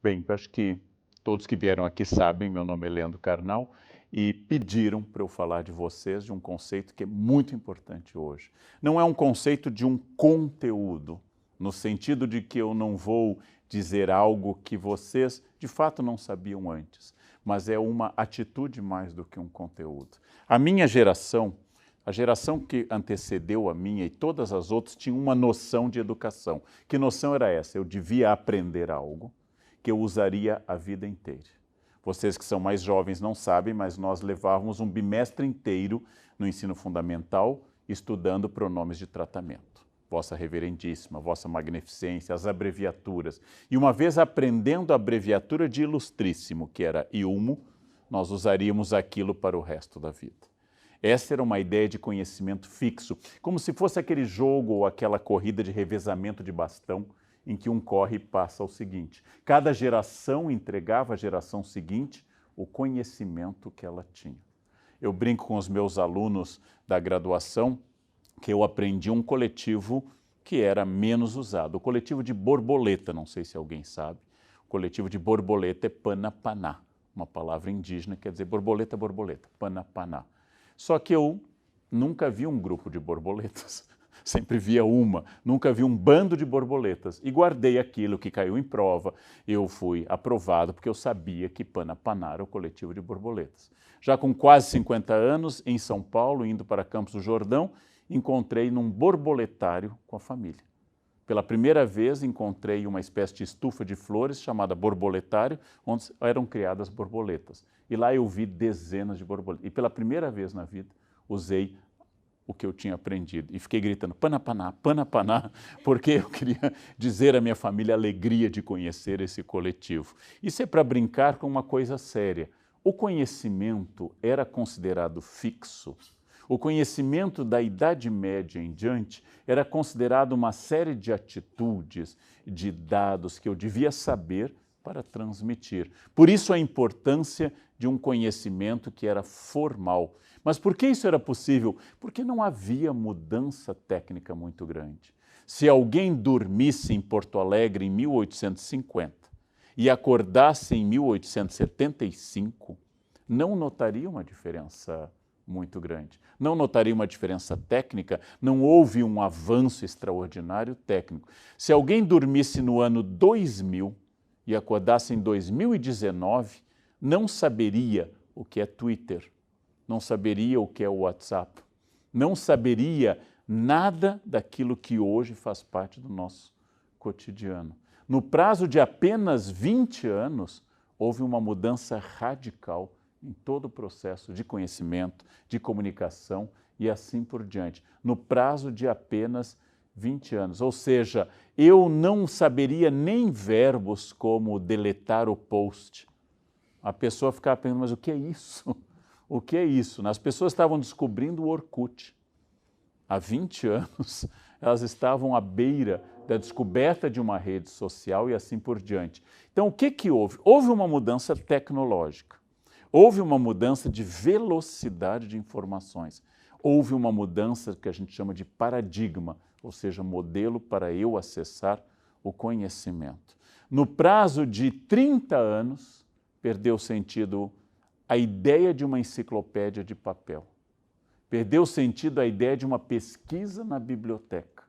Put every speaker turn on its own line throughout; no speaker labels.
Bem, acho que todos que vieram aqui sabem, meu nome é Leandro Carnal, e pediram para eu falar de vocês de um conceito que é muito importante hoje. Não é um conceito de um conteúdo, no sentido de que eu não vou dizer algo que vocês de fato não sabiam antes, mas é uma atitude mais do que um conteúdo. A minha geração, a geração que antecedeu a minha e todas as outras, tinha uma noção de educação. Que noção era essa? Eu devia aprender algo que eu usaria a vida inteira. Vocês que são mais jovens não sabem, mas nós levávamos um bimestre inteiro no ensino fundamental estudando pronomes de tratamento. Vossa Reverendíssima, Vossa Magnificência, as abreviaturas. E uma vez aprendendo a abreviatura de Ilustríssimo, que era Ilmo, nós usaríamos aquilo para o resto da vida. Essa era uma ideia de conhecimento fixo, como se fosse aquele jogo ou aquela corrida de revezamento de bastão, em que um corre e passa ao seguinte. Cada geração entregava à geração seguinte o conhecimento que ela tinha. Eu brinco com os meus alunos da graduação que eu aprendi um coletivo que era menos usado, o coletivo de borboleta, não sei se alguém sabe. O coletivo de borboleta é panapaná, uma palavra indígena que quer dizer borboleta, borboleta, panapaná. Só que eu nunca vi um grupo de borboletas. Sempre via uma, nunca vi um bando de borboletas. E guardei aquilo que caiu em prova. Eu fui aprovado porque eu sabia que Panapaná era o coletivo de borboletas. Já com quase 50 anos, em São Paulo, indo para Campos do Jordão, encontrei num borboletário com a família. Pela primeira vez encontrei uma espécie de estufa de flores chamada borboletário, onde eram criadas borboletas. E lá eu vi dezenas de borboletas. E pela primeira vez na vida usei o que eu tinha aprendido. E fiquei gritando, panapaná, panapaná, porque eu queria dizer à minha família a alegria de conhecer esse coletivo. Isso é para brincar com uma coisa séria. O conhecimento era considerado fixo. O conhecimento da Idade Média em diante era considerado uma série de atitudes, de dados que eu devia saber para transmitir. Por isso a importância de um conhecimento que era formal. Mas por que isso era possível? Porque não havia mudança técnica muito grande. Se alguém dormisse em Porto Alegre em 1850 e acordasse em 1875, não notaria uma diferença muito grande. Não notaria uma diferença técnica, não houve um avanço extraordinário técnico. Se alguém dormisse no ano 2000 e acordasse em 2019, não saberia o que é Twitter, não saberia o que é o WhatsApp, não saberia nada daquilo que hoje faz parte do nosso cotidiano. No prazo de apenas 20 anos, houve uma mudança radical em todo o processo de conhecimento, de comunicação e assim por diante. No prazo de apenas 20 anos. Ou seja, eu não saberia nem verbos como deletar o post. A pessoa ficava pensando, mas o que é isso? O que é isso? As pessoas estavam descobrindo o Orkut. Há 20 anos, elas estavam à beira da descoberta de uma rede social e assim por diante. Então, o que houve? Houve uma mudança tecnológica. Houve uma mudança de velocidade de informações. Houve uma mudança que a gente chama de paradigma, ou seja, modelo para eu acessar o conhecimento. No prazo de 30 anos, perdeu sentido a ideia de uma enciclopédia de papel. Perdeu sentido a ideia de uma pesquisa na biblioteca.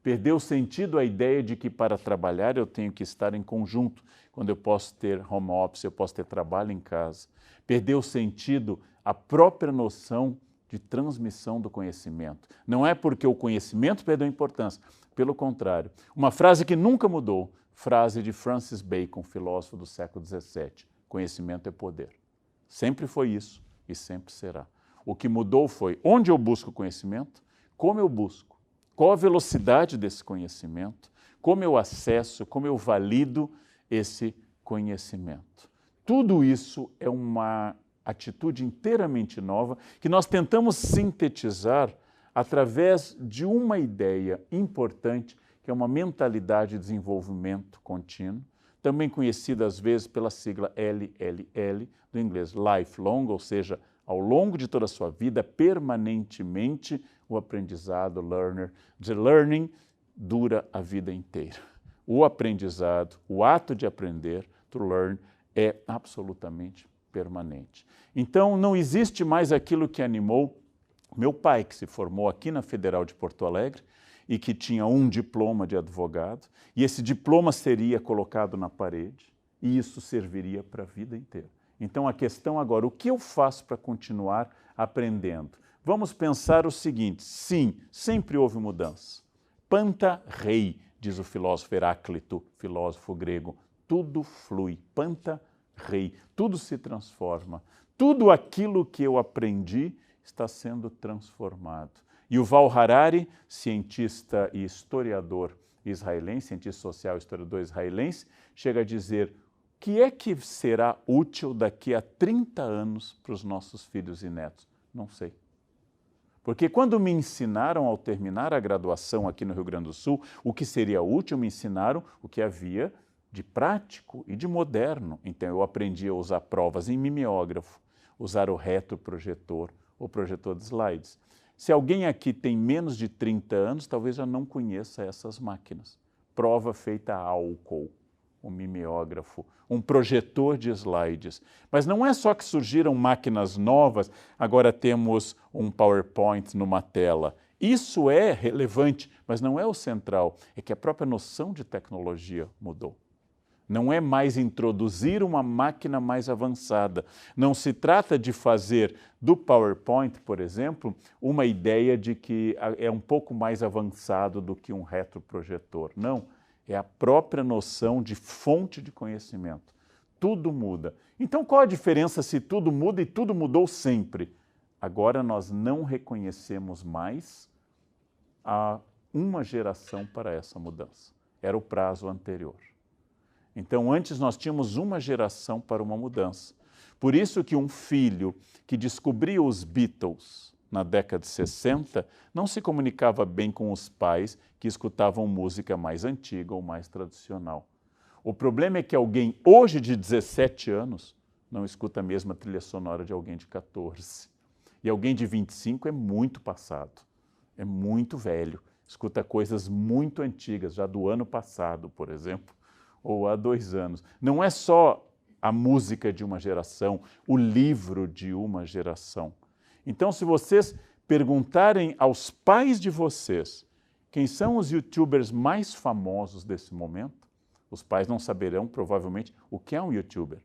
Perdeu sentido a ideia de que para trabalhar eu tenho que estar em conjunto, quando eu posso ter home office, eu posso ter trabalho em casa. Perdeu sentido a própria noção de transmissão do conhecimento. Não é porque o conhecimento perdeu importância, pelo contrário. Uma frase que nunca mudou, frase de Francis Bacon, filósofo do século XVII, conhecimento é poder. Sempre foi isso e sempre será. O que mudou foi onde eu busco conhecimento, como eu busco, qual a velocidade desse conhecimento, como eu acesso, como eu valido esse conhecimento. Tudo isso é uma atitude inteiramente nova que nós tentamos sintetizar através de uma ideia importante, que é uma mentalidade de desenvolvimento contínuo, também conhecida às vezes pela sigla LLL, do inglês lifelong, ou seja, ao longo de toda a sua vida, permanentemente, o aprendizado, the learning, dura a vida inteira. O aprendizado, o ato de aprender, to learn é absolutamente permanente. Então, não existe mais aquilo que animou meu pai, que se formou aqui na Federal de Porto Alegre e que tinha um diploma de advogado, e esse diploma seria colocado na parede e isso serviria para a vida inteira. Então, a questão agora, o que eu faço para continuar aprendendo? Vamos pensar o seguinte, sim, sempre houve mudança. Panta rei, diz o filósofo Heráclito, filósofo grego, tudo flui, panta rei, tudo se transforma. Tudo aquilo que eu aprendi está sendo transformado. Yuval Harari, cientista e historiador israelense, cientista social e historiador israelense, chega a dizer: o que é que será útil daqui a 30 anos para os nossos filhos e netos? Não sei. Porque quando me ensinaram, ao terminar a graduação aqui no Rio Grande do Sul, o que seria útil, me ensinaram o que havia de prático e de moderno. Então eu aprendi a usar provas em mimeógrafo, usar o retroprojetor, o projetor de slides. Se alguém aqui tem menos de 30 anos, talvez já não conheça essas máquinas. Prova feita a álcool, um mimeógrafo, um projetor de slides. Mas não é só que surgiram máquinas novas, agora temos um PowerPoint numa tela. Isso é relevante, mas não é o central. É que a própria noção de tecnologia mudou. Não é mais introduzir uma máquina mais avançada. Não se trata de fazer do PowerPoint, por exemplo, uma ideia de que é um pouco mais avançado do que um retroprojetor. Não, é a própria noção de fonte de conhecimento. Tudo muda. Então, qual a diferença se tudo muda e tudo mudou sempre? Agora nós não reconhecemos mais a uma geração para essa mudança. Era o prazo anterior. Então, antes nós tínhamos uma geração para uma mudança. Por isso que um filho que descobria os Beatles na década de 60 não se comunicava bem com os pais que escutavam música mais antiga ou mais tradicional. O problema é que alguém hoje de 17 anos não escuta a mesma trilha sonora de alguém de 14. E alguém de 25 é muito passado, é muito velho, escuta coisas muito antigas, já do ano passado, por exemplo, ou há 2 anos. Não é só a música de uma geração, o livro de uma geração. Então, se vocês perguntarem aos pais de vocês quem são os youtubers mais famosos desse momento, os pais não saberão, provavelmente, o que é um youtuber.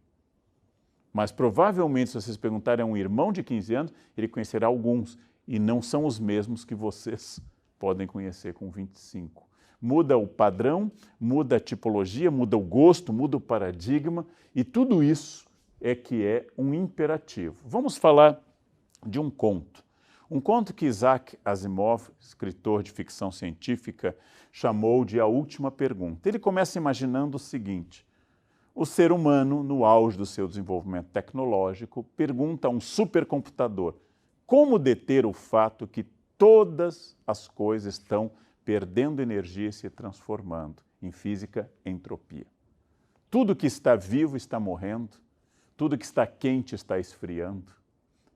Mas, provavelmente, se vocês perguntarem a um irmão de 15 anos, ele conhecerá alguns, e não são os mesmos que vocês podem conhecer com 25. Muda o padrão, muda a tipologia, muda o gosto, muda o paradigma, e tudo isso é que é um imperativo. Vamos falar de um conto. Um conto que Isaac Asimov, escritor de ficção científica, chamou de A Última Pergunta. Ele começa imaginando o seguinte: o ser humano, no auge do seu desenvolvimento tecnológico, pergunta a um supercomputador como deter o fato que todas as coisas estão perdendo energia e se transformando. Em física, entropia. Tudo que está vivo está morrendo, tudo que está quente está esfriando,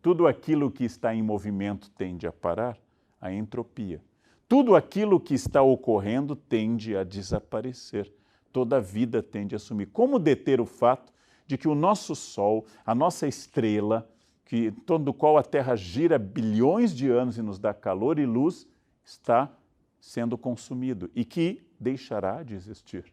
tudo aquilo que está em movimento tende a parar, a entropia. Tudo aquilo que está ocorrendo tende a desaparecer, toda a vida tende a sumir. Como deter o fato de que o nosso Sol, a nossa estrela, em torno do qual a Terra gira bilhões de anos e nos dá calor e luz, está sendo consumido e que deixará de existir.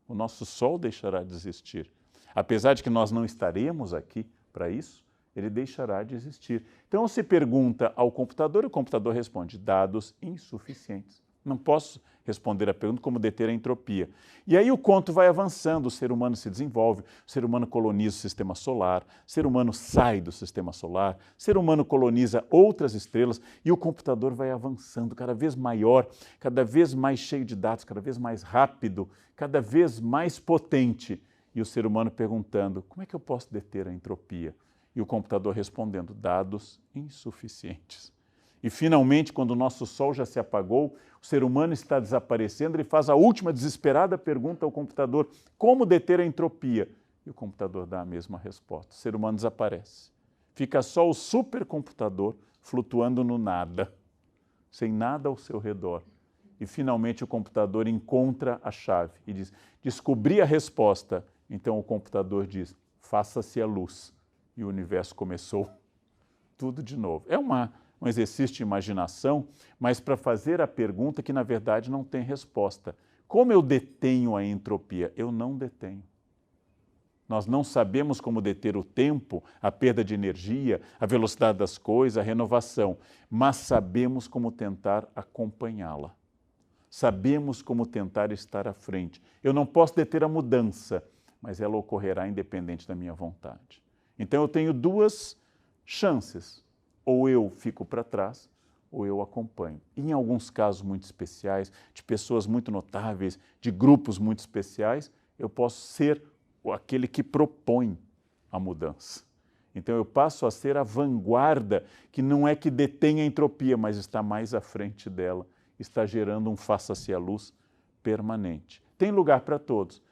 O nosso Sol deixará de existir. Apesar de que nós não estaremos aqui para isso, ele deixará de existir. Então se pergunta ao computador e o computador responde: dados insuficientes. Não posso responder a pergunta como deter a entropia. E aí o conto vai avançando, o ser humano se desenvolve, o ser humano coloniza o sistema solar, o ser humano sai do sistema solar, o ser humano coloniza outras estrelas e o computador vai avançando cada vez maior, cada vez mais cheio de dados, cada vez mais rápido, cada vez mais potente. E o ser humano perguntando: como é que eu posso deter a entropia? E o computador respondendo: dados insuficientes. E finalmente, quando o nosso Sol já se apagou, o ser humano está desaparecendo, ele faz a última desesperada pergunta ao computador: como deter a entropia? E o computador dá a mesma resposta: o ser humano desaparece. Fica só o supercomputador flutuando no nada, sem nada ao seu redor. E finalmente o computador encontra a chave e diz: descobri a resposta, Então o computador diz, faça-se a luz. E o universo começou tudo de novo. É um exercício de imaginação, mas para fazer a pergunta que na verdade não tem resposta. Como eu detenho a entropia? Eu não detenho. Nós não sabemos como deter o tempo, a perda de energia, a velocidade das coisas, a renovação, mas sabemos como tentar acompanhá-la. Sabemos como tentar estar à frente. Eu não posso deter a mudança, mas ela ocorrerá independente da minha vontade. Então eu tenho duas chances. Ou eu fico para trás, ou eu acompanho. E em alguns casos muito especiais, de pessoas muito notáveis, de grupos muito especiais, eu posso ser aquele que propõe a mudança. Então eu passo a ser a vanguarda, que não é que detém a entropia, mas está mais à frente dela, está gerando um faça-se a luz permanente. Tem lugar para todos.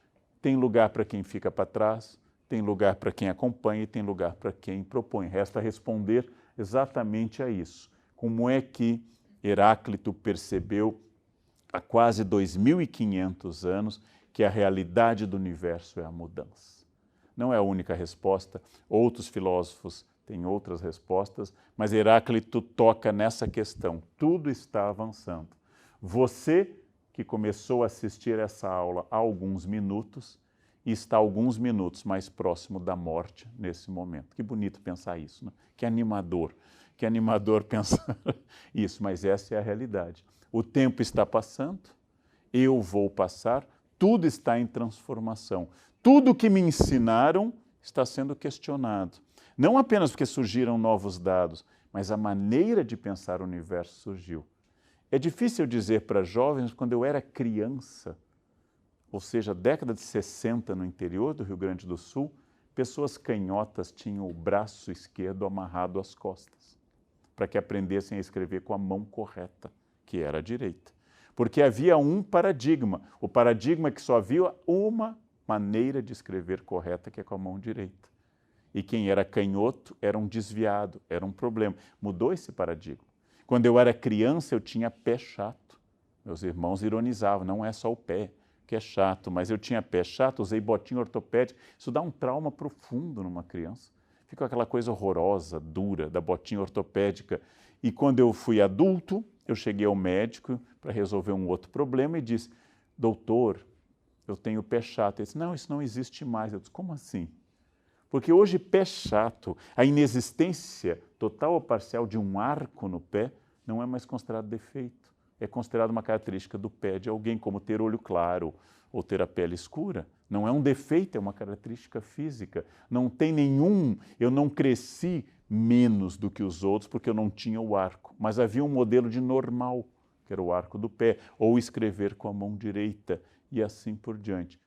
Tem lugar para quem fica para trás, tem lugar para quem acompanha e tem lugar para quem propõe. Resta responder exatamente a isso. Como é que Heráclito percebeu há quase 2.500 anos que a realidade do universo é a mudança? Não é a única resposta, outros filósofos têm outras respostas, mas Heráclito toca nessa questão. Tudo está avançando. Você que começou a assistir essa aula há alguns minutos e está alguns minutos mais próximo da morte nesse momento. Que bonito pensar isso, né? Que animador pensar isso, mas essa é a realidade. O tempo está passando, eu vou passar, tudo está em transformação. Tudo que me ensinaram está sendo questionado. Não apenas porque surgiram novos dados, mas a maneira de pensar o universo surgiu. É difícil dizer para jovens, quando eu era criança, ou seja, década de 60 no interior do Rio Grande do Sul, pessoas canhotas tinham o braço esquerdo amarrado às costas, para que aprendessem a escrever com a mão correta, que era a direita. Porque havia um paradigma, o paradigma que só havia uma maneira de escrever correta, que é com a mão direita. E quem era canhoto era um desviado, era um problema. Mudou esse paradigma. Quando eu era criança, eu tinha pé chato. Meus irmãos ironizavam, não é só o pé que é chato, mas eu tinha pé chato, usei botinha ortopédica. Isso dá um trauma profundo numa criança. Fica aquela coisa horrorosa, dura, da botinha ortopédica. E quando eu fui adulto, eu cheguei ao médico para resolver um outro problema e disse, doutor, eu tenho pé chato. Ele disse, não, isso não existe mais. Eu disse, como assim? Porque hoje pé chato, a inexistência total ou parcial de um arco no pé não é mais considerado defeito. É considerado uma característica do pé de alguém, como ter olho claro ou ter a pele escura. Não é um defeito, é uma característica física. Não tem nenhum, eu não cresci menos do que os outros porque eu não tinha o arco. Mas havia um modelo de normal, que era o arco do pé, ou escrever com a mão direita e assim por diante.